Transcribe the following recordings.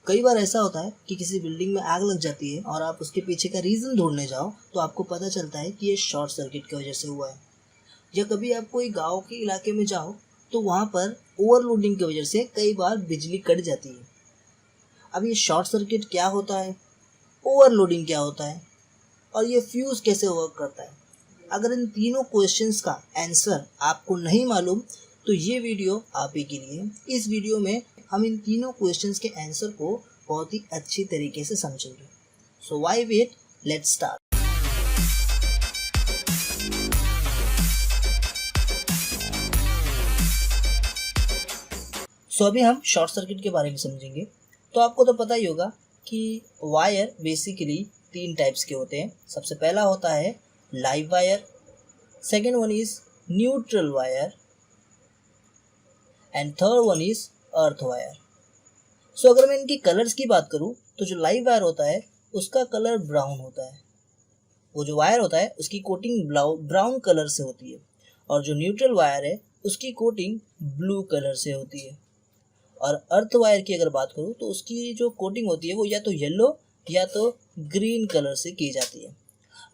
कई बार ऐसा होता है कि किसी बिल्डिंग में आग लग जाती है और आप उसके पीछे का रीज़न ढूंढने जाओ तो आपको पता चलता है कि ये शॉर्ट सर्किट की वजह से हुआ है। या कभी आप कोई गांव के इलाके में जाओ तो वहाँ पर ओवरलोडिंग की वजह से कई बार बिजली कट जाती है। अब ये शॉर्ट सर्किट क्या होता है, ओवरलोडिंग क्या होता है और ये फ्यूज़ कैसे वर्क करता है, अगर इन तीनों क्वेश्चंस का आंसर आपको नहीं मालूम तो ये वीडियो आप ही के लिए। इस वीडियो में हम इन तीनों क्वेश्चंस के आंसर को बहुत ही अच्छी तरीके से समझेंगे। So why wait, let's start. So अभी हम शॉर्ट सर्किट के बारे में समझेंगे। तो आपको तो पता ही होगा कि वायर बेसिकली 3 टाइप्स के होते हैं। सबसे पहला होता है live wire, second one is neutral wire and third one is earth wire. So अगर मैं इनकी कलर्स की बात करूं तो जो लाइव वायर होता है उसका कलर ब्राउन होता है, वो जो वायर होता है उसकी कोटिंग ब्राउन कलर से होती है, और जो न्यूट्रल वायर है उसकी कोटिंग ब्लू कलर से होती है। और अर्थ वायर की अगर बात करूँ तो उसकी जो कोटिंग होती है वो या तो येलो या तो ग्रीन कलर से की जाती है।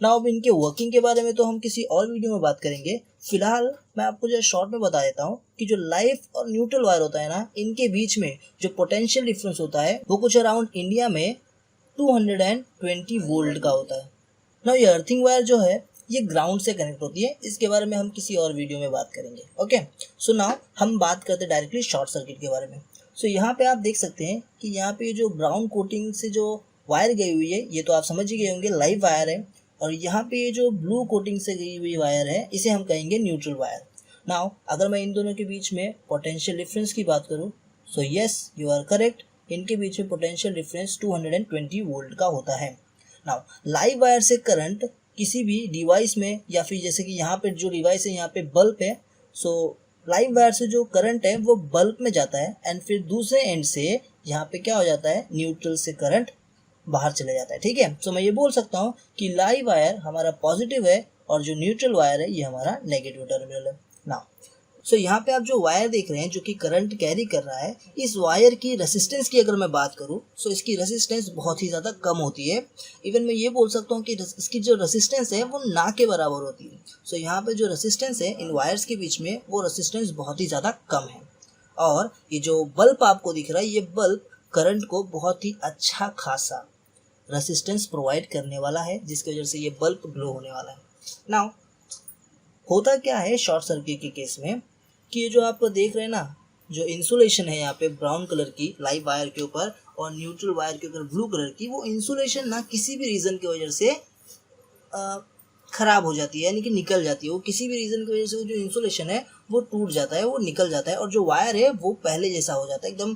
ना अब इनके वर्किंग के बारे में तो हम किसी और वीडियो में बात करेंगे। फिलहाल मैं आपको जो शॉर्ट में बता देता हूँ कि जो लाइव और न्यूट्रल वायर होता है ना, इनके बीच में जो पोटेंशियल डिफरेंस होता है वो कुछ अराउंड इंडिया में 220 वोल्ट का होता है। ना ये अर्थिंग वायर जो है ये ग्राउंड से कनेक्ट होती है, इसके बारे में हम किसी और वीडियो में बात करेंगे। ओके, सो नाउ हम बात करते हैं डायरेक्टली शॉर्ट सर्किट के बारे में। सो यहाँ पे आप देख सकते हैं कि यहाँ पे जो ब्राउन कोटिंग से जो वायर गई हुई है ये तो आप समझ ही गए होंगे लाइव वायर है, और यहाँ पे ये जो ब्लू कोटिंग से गई हुई वायर है इसे हम कहेंगे न्यूट्रल वायर। नाउ अगर मैं इन दोनों के बीच में पोटेंशियल डिफरेंस की बात करूँ so yes you are correct, इनके बीच में पोटेंशियल डिफरेंस 220 वोल्ट का होता है। नाउ लाइव वायर से करंट किसी भी डिवाइस में, या फिर जैसे कि यहाँ पे जो डिवाइस है यहाँ पे बल्ब है, सो लाइव वायर से जो करंट है वो बल्ब में जाता है एंड फिर दूसरे एंड से यहाँ पे क्या हो जाता है, न्यूट्रल से करंट बाहर चले जाता है। ठीक है, सो मैं ये बोल सकता हूँ कि लाइव वायर हमारा पॉजिटिव है और जो न्यूट्रल वायर है ये हमारा नेगेटिव टर्मिनल है। नाउ सो यहाँ पे आप जो वायर देख रहे हैं जो कि करंट कैरी कर रहा है, इस वायर की रेसिस्टेंस की अगर मैं बात करूँ सो इसकी रेसिस्टेंस बहुत ही ज़्यादा कम होती है। इवन मैं ये बोल सकता हूँ कि इसकी जो रेसिस्टेंस है वो ना के बराबर होती है। सो यहाँ पे जो रेसिस्टेंस है इन वायर्स के बीच में वो रेसिस्टेंस बहुत ही ज़्यादा कम है। और ये जो बल्ब आपको दिख रहा है ये बल्ब करंट को बहुत ही अच्छा खासा रेसिस्टेंस प्रोवाइड करने वाला है, जिसकी वजह से ये बल्ब ग्लो होने वाला है। नाउ होता क्या है शॉर्ट सर्किट के केस में कि ये जो आप देख रहे हैं ना, जो इंसुलेशन है यहाँ पे ब्राउन कलर की लाइव वायर के ऊपर और न्यूट्रल वायर के ऊपर ब्लू कलर की, वो इंसुलेशन ना किसी भी रीज़न की वजह से ख़राब हो जाती है, यानी कि निकल जाती है। वो किसी भी रीज़न की वजह से वो जो इंसुलेशन है वो टूट जाता है, वो निकल जाता है, और जो वायर है वो पहले जैसा हो जाता है, एकदम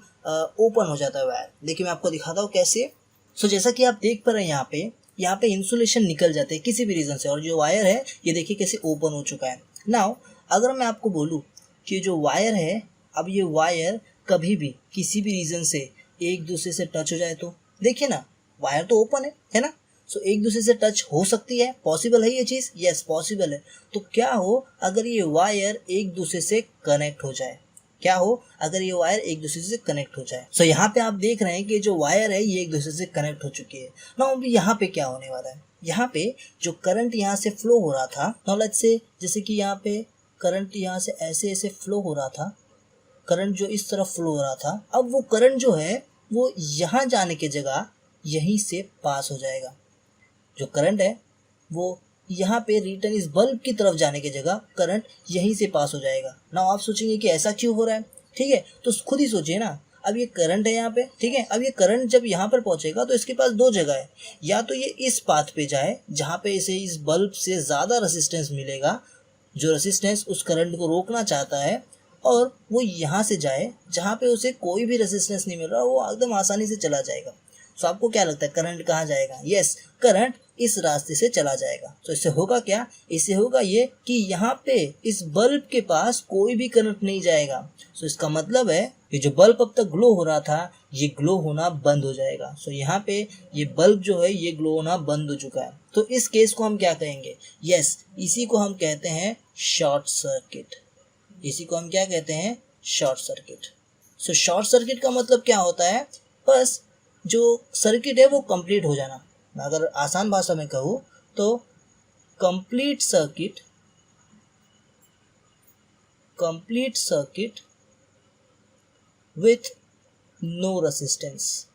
ओपन हो जाता है वायर। देखिए मैं आपको दिखाता हूँ कैसे। सो जैसा कि आप देख पा रहे हैं यहाँ पे इंसुलेशन निकल जाते हैं किसी भी रीज़न से, और जो वायर है ये देखिए कैसे ओपन हो चुका है। नाउ अगर मैं आपको बोलूँ कि जो वायर है, अब ये वायर कभी भी किसी भी रीज़न से एक दूसरे से टच हो जाए तो देखिए ना, वायर तो ओपन है ना, सो एक दूसरे से टच हो सकती है, पॉसिबल है ये चीज़, यस पॉसिबल है। तो क्या हो अगर ये वायर एक दूसरे से कनेक्ट हो जाए, क्या हो अगर ये वायर एक दूसरे से कनेक्ट हो जाए। सो यहाँ पे आप देख रहे हैं कि जो वायर है ये एक दूसरे से कनेक्ट हो चुकी है। नाउ अभी यहाँ पे क्या होने वाला है, यहाँ पे जो करंट यहाँ से फ्लो हो रहा था, नाउ लेट्स से जैसे कि यहाँ पे करंट यहाँ से ऐसे ऐसे फ्लो हो रहा था, करंट जो इस तरफ फ्लो हो रहा था, अब वो करंट जो है वो यहाँ जाने की जगह यहीं से पास हो जाएगा। जो करंट है वो यहाँ पे रिटर्न इस बल्ब की तरफ जाने की जगह करंट यहीं से पास हो जाएगा। ना आप सोचेंगे कि ऐसा क्यों हो रहा है, ठीक है, तो खुद ही सोचिए ना। अब ये करंट है यहाँ पे, ठीक है, अब ये करंट जब यहाँ पर पहुँचेगा तो इसके पास 2 जगह है, या तो ये इस पाथ पे जाए जहाँ पे इसे इस बल्ब से ज़्यादा रेसिस्टेंस मिलेगा, जो रेसिस्टेंस उस करंट को रोकना चाहता है, और वो यहाँ से जाए जहाँ पे उसे कोई भी रेसिस्टेंस नहीं मिल रहा, वो एकदम आसानी से चला जाएगा। सो आपको क्या लगता है करंट कहाँ जाएगा? यस, करंट इस रास्ते से चला जाएगा। तो इससे होगा क्या, इससे होगा ये कि यहाँ पे इस बल्ब के पास कोई भी करंट नहीं जाएगा। सो इसका मतलब है कि जो बल्ब अब तक ग्लो हो रहा था ये ग्लो होना बंद हो जाएगा। सो यहाँ पे ये बल्ब जो है ये ग्लो होना बंद हो चुका है। तो इस केस को हम क्या कहेंगे? यस, इसी को हम कहते हैं शॉर्ट सर्किट। इसी को हम क्या कहते हैं? Short circuit. So short circuit का मतलब क्या होता है? बस जो सर्किट है वो कंप्लीट हो जाना। मैं अगर आसान भाषा में कहूँ तो complete circuit with no resistance.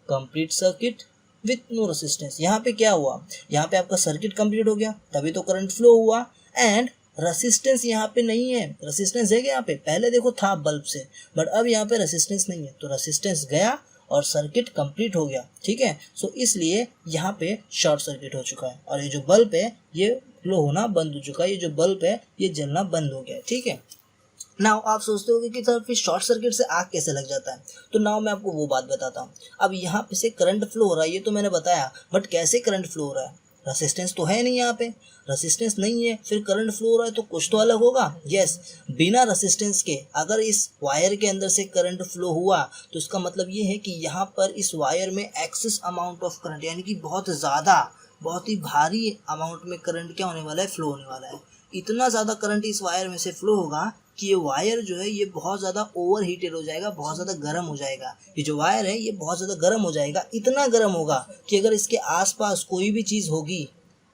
Complete circuit with no resistance. यहाँ पे क्या हुआ, यहाँ पे आपका सर्किट कंप्लीट हो गया तभी तो करंट फ्लो हुआ, एंड रेसिस्टेंस यहाँ पे नहीं है। रेसिस्टेंस है क्या यहाँ पे, पहले देखो था बल्ब से, बट अब यहाँ पे रेसिस्टेंस नहीं है, तो रेसिस्टेंस गया और सर्किट कंप्लीट हो गया। ठीक है, सो इसलिए यहाँ पे शॉर्ट सर्किट हो चुका है और ये जो बल्ब है ये फ्लो होना बंद हो चुका है, ये जो बल्ब है ये जलना बंद हो गया। ठीक है, नाउ आप सोचते होगे कि सर फिर शॉर्ट सर्किट से आग कैसे लग जाता है, तो नाउ मैं आपको वो बात बताता हूँ। अब यहाँ पे से करंट फ्लो हो रहा है ये तो मैंने बताया, बट कैसे करंट फ्लो हो रहा है, रेसिस्टेंस तो है नहीं, यहाँ पे रेसिस्टेंस नहीं है, फिर करंट फ्लो हो रहा है तो कुछ तो अलग होगा। यस, बिना रेसिस्टेंस के अगर इस वायर के अंदर से करंट फ्लो हुआ तो इसका मतलब ये है कि यहाँ पर इस वायर में एक्सेस अमाउंट ऑफ करंट, यानी कि बहुत ज़्यादा, बहुत ही भारी अमाउंट में करंट क्या होने वाला है, फ्लो होने वाला है। इतना ज़्यादा करंट इस वायर में से फ्लो होगा कि ये वायर जो है ये बहुत ज़्यादा ओवर हीटेड हो जाएगा, बहुत ज़्यादा गर्म हो जाएगा। ये जो वायर है ये बहुत ज़्यादा गर्म हो जाएगा, इतना गर्म होगा कि अगर इसके आसपास कोई भी चीज़ होगी,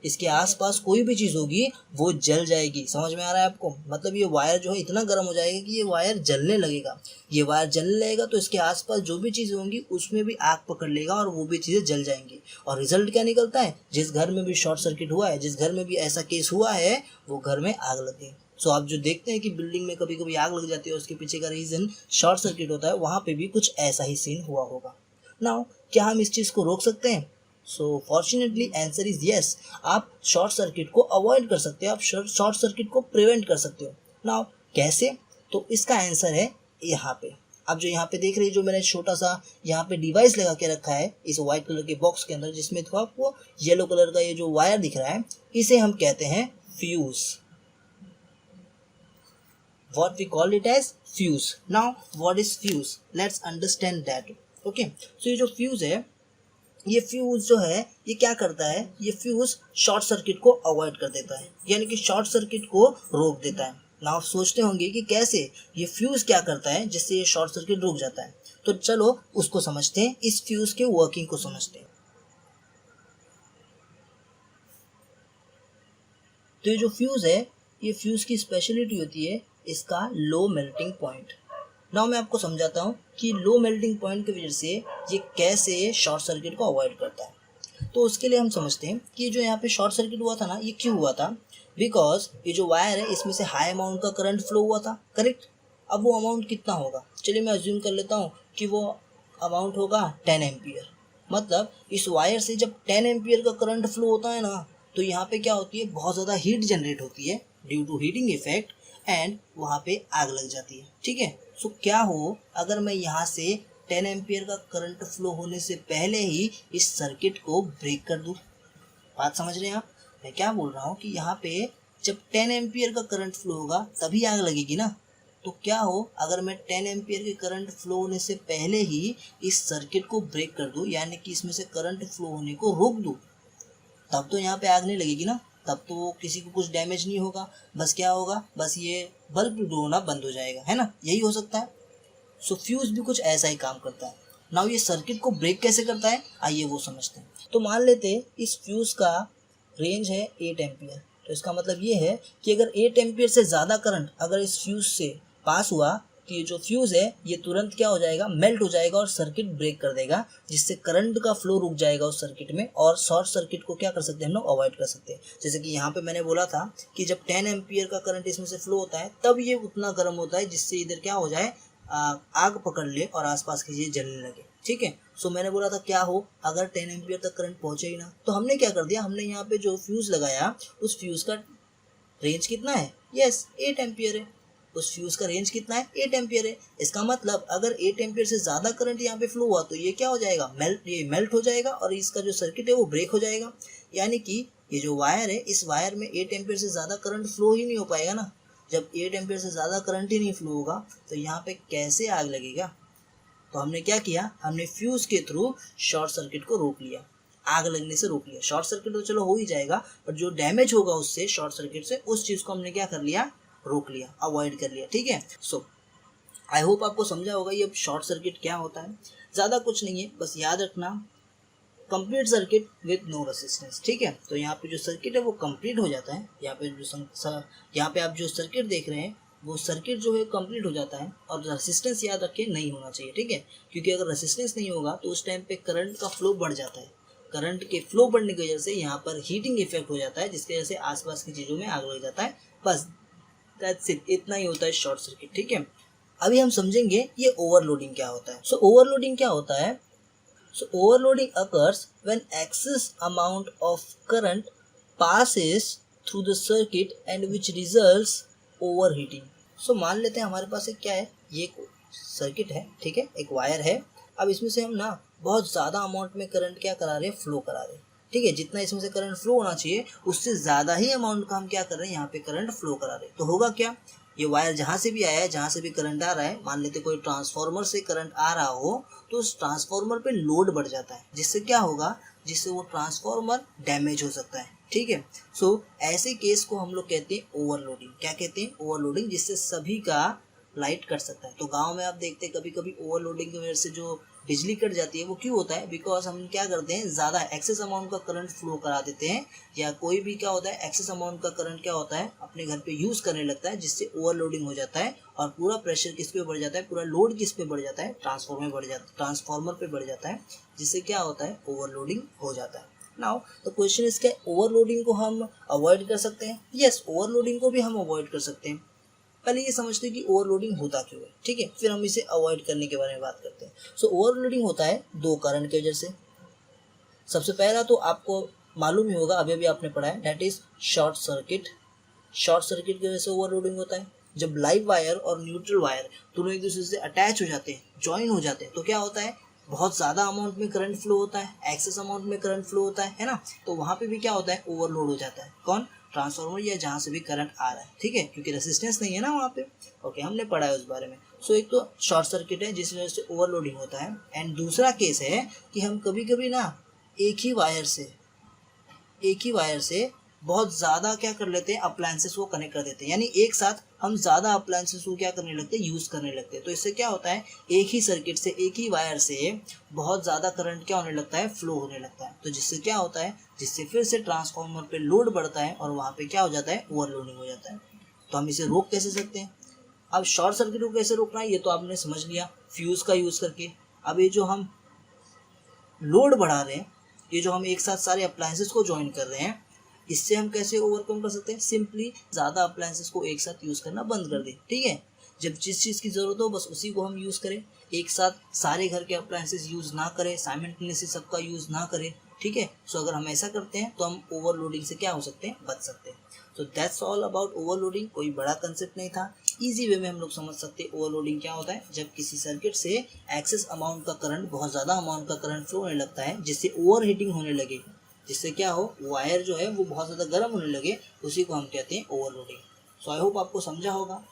इसके आसपास कोई भी चीज़ होगी वो जल जाएगी। समझ में आ रहा है आपको, मतलब ये वायर जो है इतना गर्म हो जाएगा कि ये वायर जलने लगेगा। ये वायर जलने लगेगा तो इसके आसपास जो भी चीज़ें होंगी उसमें भी आग पकड़ लेगा और वो भी चीज़ें जल जाएंगी। और रिजल्ट क्या निकलता है, जिस घर में भी शॉर्ट सर्किट हुआ है, जिस घर में भी ऐसा केस हुआ है, वो घर में आग लग गई। सो आप जो देखते हैं कि बिल्डिंग में कभी कभी आग लग जाती है, उसके पीछे का रीज़न शॉर्ट सर्किट होता है, वहाँ पे भी कुछ ऐसा ही सीन हुआ होगा। नाउ क्या हम इस चीज़ को रोक सकते हैं? सो फॉर्चुनेटली आंसर इज यस। आप शॉर्ट सर्किट को अवॉइड कर सकते हो, आप शॉर्ट सर्किट को प्रिवेंट कर सकते हो। नाउ कैसे, तो इसका आंसर है यहाँ पे। अब जो यहाँ पे देख रहे हैं, जो मैंने छोटा सा यहाँ पे डिवाइस लगा के रखा है इस व्हाइट कलर के बॉक्स के अंदर, जिसमें तो आपको येलो कलर का ये जो वायर दिख रहा है, इसे हम कहते हैं fuse. What we call it as fuse. Now what is fuse? Let's understand that. Okay, so ये जो फ्यूज है, ये फ्यूज जो है ये क्या करता है, ये फ्यूज शॉर्ट सर्किट को अवॉइड कर देता है, यानी कि शॉर्ट सर्किट को रोक देता है। ना आप सोचते होंगे कि कैसे ये फ्यूज क्या करता है जिससे ये शॉर्ट सर्किट रुक जाता है, तो चलो उसको समझते हैं, इस फ्यूज के वर्किंग को समझते हैं। तो ये जो फ्यूज है, ये फ्यूज की स्पेशलिटी होती है इसका लो मेल्टिंग पॉइंट। नाउ मैं आपको समझाता हूँ कि लो मेल्टिंग पॉइंट की वजह से ये कैसे शॉर्ट सर्किट को अवॉइड करता है। तो उसके लिए हम समझते हैं कि जो यहाँ पे शॉर्ट सर्किट हुआ था ना, ये क्यों हुआ था, बिकॉज ये जो वायर है इसमें से हाई अमाउंट का करंट फ्लो हुआ था, करेक्ट। अब वो अमाउंट कितना होगा, चलिए मैं अज्यूम कर लेता हूँ कि वो अमाउंट होगा 10 एम्पियर। मतलब इस वायर से जब 10 एम्पियर का करंट फ्लो होता है ना, तो यहाँ पे क्या होती है, बहुत ज़्यादा हीट जनरेट होती है due to heating effect, and वहाँ पे आग लग जाती है। ठीक है, सो क्या हो अगर मैं यहाँ से 10 एम्पियर का करंट फ्लो होने से पहले ही इस सर्किट को ब्रेक कर दूँ। बात समझ रहे हैं आप, मैं क्या बोल रहा हूँ कि यहाँ पे जब 10 एम्पियर का करंट फ्लो होगा तभी आग लगेगी ना। तो क्या हो अगर मैं 10 एम्पियर के करंट फ्लो होने से पहले ही इस सर्किट को ब्रेक कर दूँ, यानी कि इसमें से करंट फ्लो होने को रोक दूँ, तब तो यहाँ पे आग नहीं लगेगी ना, तब तो किसी को कुछ डैमेज नहीं होगा, बस क्या होगा, बस ये बल्ब होना बंद हो जाएगा, है ना, यही हो सकता है। सो फ्यूज भी कुछ ऐसा ही काम करता है। नाउ ये सर्किट को ब्रेक कैसे करता है, आइए वो समझते हैं। तो मान लेते हैं इस फ्यूज का रेंज है 8 एम्पियर, तो इसका मतलब ये है कि अगर 8 एम्पियर से ज़्यादा करंट अगर इस फ्यूज से पास हुआ तो ये जो फ्यूज़ है ये तुरंत क्या हो जाएगा, मेल्ट हो जाएगा और सर्किट ब्रेक कर देगा, जिससे करंट का फ्लो रुक जाएगा उस सर्किट में, और शॉर्ट सर्किट को क्या कर सकते हैं हम लोग, अवॉइड कर सकते हैं। जैसे कि यहाँ पे मैंने बोला था कि जब 10 एम्पियर का करंट इसमें से फ्लो होता है तब ये उतना गर्म होता है जिससे इधर क्या हो जाए, आग पकड़ ले और आसपास की चीज़ें जलने लगे। ठीक है, सो मैंने बोला था क्या हो अगर 10 एम्पियर तक करंट पहुँचे ही ना, तो हमने क्या कर दिया, हमने यहाँ पे जो फ्यूज़ लगाया उस फ्यूज़ का रेंज कितना है, यस 8 एम्पियर है। उस फ्यूज का रेंज कितना है, 8 एम्पियर है। इसका मतलब अगर 8 एम्पियर से ज़्यादा करंट यहाँ पे फ्लो हुआ तो ये क्या हो जाएगा, मेल्ट हो जाएगा और इसका जो सर्किट है वो ब्रेक हो जाएगा। यानी कि ये जो वायर है, इस वायर में 8 एम्पियर से ज़्यादा करंट फ्लो ही नहीं हो पाएगा ना। जब 8 एम्पियर से ज़्यादा करंट ही नहीं फ्लो होगा तो यहाँ पे कैसे आग लगेगा। तो हमने क्या किया, हमने फ्यूज के थ्रू शॉर्ट सर्किट को रोक लिया, आग लगने से रोक लिया। शॉर्ट सर्किट तो चलो हो ही जाएगा, पर जो डैमेज होगा उससे, शॉर्ट सर्किट से, उस चीज़ को हमने क्या कर लिया, रोक लिया, अवॉइड कर लिया। ठीक है, सो आई होप आपको समझा होगा ये अब शॉर्ट सर्किट क्या होता है। ज़्यादा कुछ नहीं है, बस याद रखना complete circuit with no resistance, ठीक है। तो यहाँ पे जो सर्किट है वो कंप्लीट हो जाता है। यहाँ पे यहाँ पे आप जो सर्किट देख रहे हैं वो सर्किट जो है कंप्लीट हो जाता है, और रेसिस्टेंस याद रखिए नहीं होना चाहिए, ठीक है। क्योंकि अगर रेसिस्टेंस नहीं होगा तो उस टाइम पे करंट का फ्लो बढ़ जाता है। करंट के फ्लो बढ़ने की वजह से यहाँ पर हीटिंग इफेक्ट हो जाता है, जिसकी वजह से आसपास की चीज़ों में आग लग जाता है। बस दैट्स इट, इतना ही होता है शॉर्ट सर्किट, ठीक है। अभी हम समझेंगे ये ओवरलोडिंग क्या होता है। सो ओवरलोडिंग क्या होता है? So overloading occurs when excess amount of current passes through the circuit and which results overheating. So मान लेते हैं हमारे पास एक क्या है, ये एक सर्किट है, ठीक है, एक वायर है। अब इसमें से हम ना बहुत ज़्यादा अमाउंट में करंट क्या करा रहे हैं, फ्लो करा रहे हैं, ठीक है। जितना इसमें से करंट फ्लो होना चाहिए उससे ज़्यादा ही अमाउंट का हम क्या कर रहे हैं, यहाँ पे करंट फ्लो करा रहे हैं। तो होगा क्या, ये वायर जहाँ से भी आया है, जहाँ से भी करंट आ रहा है, मान लेते कोई ट्रांसफार्मर से करंट आ रहा हो तो उस ट्रांसफार्मर पे लोड बढ़ जाता है, जिससे क्या होगा, जिससे वो ट्रांसफार्मर डैमेज हो सकता है, ठीक है। सो ऐसे केस को हम लोग कहते हैं ओवरलोडिंग। क्या कहते हैं, ओवरलोडिंग, जिससे सभी का लाइट कट सकता है। तो गांव में आप देखते हैं कभी कभी ओवरलोडिंग की वजह से जो बिजली कट जाती है वो क्यों होता है, बिकॉज हम क्या करते हैं, ज़्यादा एक्सेस अमाउंट का करंट फ्लो करा देते हैं, या कोई भी क्या होता है एक्सेस अमाउंट का करंट क्या होता है अपने घर पे यूज़ करने लगता है, जिससे ओवरलोडिंग हो जाता है और पूरा प्रेशर किस पे बढ़ जाता है, पूरा लोड किस पे बढ़ जाता है, ट्रांसफार्मर पे बढ़ जाता है, जिससे क्या होता है, ओवरलोडिंग हो जाता है। नाउ द क्वेश्चन इज क्या ओवरलोडिंग को हम अवॉइड कर सकते हैं? यस, ओवरलोडिंग को भी हम अवॉइड कर सकते हैं। पहले ये समझते हैं कि ओवरलोडिंग होता क्यों है, ठीक है, फिर हम इसे अवॉइड करने के बारे में बात करते हैं। सो ओवरलोडिंग होता है दो कारण की वजह से। सबसे पहला तो आपको मालूम ही होगा, अभी अभी आपने पढ़ा है, that is short circuit. Short circuit की वजह से ओवरलोडिंग होता है। जब लाइव वायर और न्यूट्रल वायर दोनों एक दूसरे से अटैच हो जाते हैं, ज्वाइन हो जाते हैं, तो क्या होता है, बहुत ज़्यादा अमाउंट में करंट फ्लो होता है, एक्सेस अमाउंट में करंट फ्लो होता है ना। तो वहाँ पे भी क्या होता है, ओवरलोड हो जाता है। कौन, ट्रांसफार्मर या जहाँ से भी करंट आ रहा है, ठीक है, क्योंकि रेसिस्टेंस नहीं है ना वहाँ पे। ओके, हमने पढ़ा है उस बारे में। सो एक तो शॉर्ट सर्किट है जिस वजह से ओवरलोडिंग होता है, एंड दूसरा केस है कि हम कभी कभी ना एक ही वायर से बहुत ज़्यादा क्या कर लेते हैं, अप्लायंसेस को कनेक्ट कर देते हैं, यानी एक साथ हम ज़्यादा अप्लायंसेस को क्या करने लगते हैं, यूज़ करने लगते हैं। तो इससे क्या होता है, एक ही सर्किट से, एक ही वायर से बहुत ज़्यादा करंट क्या होने लगता है, फ्लो होने लगता है। तो जिससे क्या होता है, जिससे फिर से ट्रांसफार्मर पे लोड बढ़ता है और वहाँ पे क्या हो जाता है, ओवरलोडिंग हो जाता है। तो हम इसे रोक कैसे सकते हैं? अब शॉर्ट सर्किट को कैसे रोकना है ये तो आपने समझ लिया, फ्यूज़ का यूज़ करके। अब ये जो हम लोड बढ़ा रहे हैं, ये जो हम एक साथ सारे अप्लायंसेस को ज्वाइन कर रहे हैं, इससे हम कैसे ओवरकम कर सकते हैं? सिंपली ज़्यादा अप्लायंसेस को एक साथ यूज़ करना बंद कर दें, ठीक है। जब जिस चीज़ की ज़रूरत हो बस उसी को हम यूज़ करें, एक साथ सारे घर के अप्लायंसेस यूज़ ना करें, साइमल्टेनियसली सबका यूज़ ना करें, ठीक है। सो अगर हम ऐसा करते हैं तो हम ओवरलोडिंग से क्या हो सकते हैं, बच सकते हैं। तो दैट्स ऑल अबाउट ओवरलोडिंग। कोई बड़ा कंसेप्ट नहीं था, इजी वे में हम लोग समझ सकते हैं ओवरलोडिंग क्या होता है। जब किसी सर्किट से एक्सेस अमाउंट का करंट, बहुत ज़्यादा अमाउंट का करंट फ्लो होने लगता है, जिससे ओवर हीटिंग होने लगे, जिससे क्या हो, वायर जो है वो बहुत ज़्यादा गर्म होने लगे, उसी को हम कहते हैं ओवरलोडिंग। सो आई होप आपको समझा होगा।